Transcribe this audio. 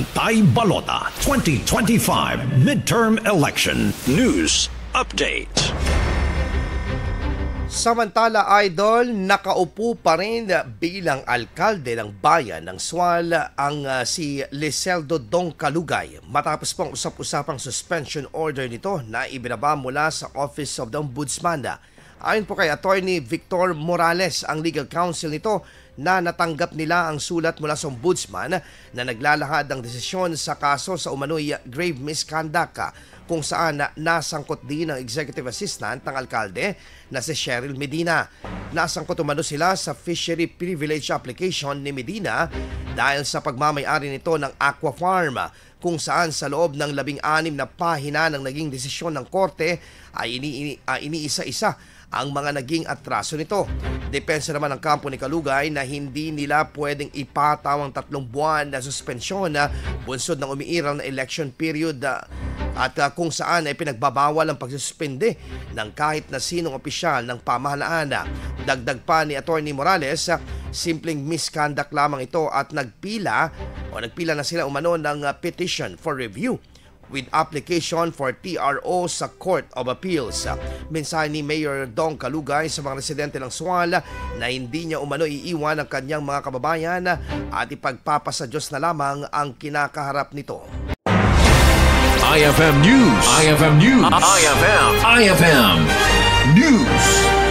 Bantay Balota 2025 Midterm Election News Update. Samantala, Idol, nakaupo pa rin bilang alkalde ng bayan ng Sual ang si Liseldo Dong Calugay matapos pang usap-usapang suspension order nito na ibinaba mula sa Office of the Ombudsman. Ayon po kay Attorney Victor Morales, ang legal counsel nito, na natanggap nila ang sulat mula sa Ombudsman na naglalahad ng desisyon sa kaso sa umano'y grave misconduct kung saan nasangkot din ang executive assistant ng alkalde na si Cheryl Medina. Nasangkot umano sila sa fishery privilege application ni Medina dahil sa pagmamay-ari nito ng Aqua Farm, kung saan sa loob ng 16 na pahina ng naging desisyon ng korte ay iniisa-isa ang mga naging atraso nito. Depensa naman ng kampo ni Calugay na hindi nila pwedeng ipataw ang 3 buwan na suspensyon na bunsod ng umiiral na election period at kung saan ay pinagbabawal ang pagsuspende ng kahit na sinong opisyal ng pamahalaan. Dagdag pa ni Attorney Morales, simpleng misconduct lamang ito at nagpila na sila umano ng petition for review with application for TRO sa Court of Appeals. Mensahe ni Mayor Dong Calugay sa mga residente ng Sual na hindi niya umano iiwan ang kanyang mga kababayan at ipagpapasa Diyos na lamang ang kinakaharap nito. IFM News. IFM News. IFM News.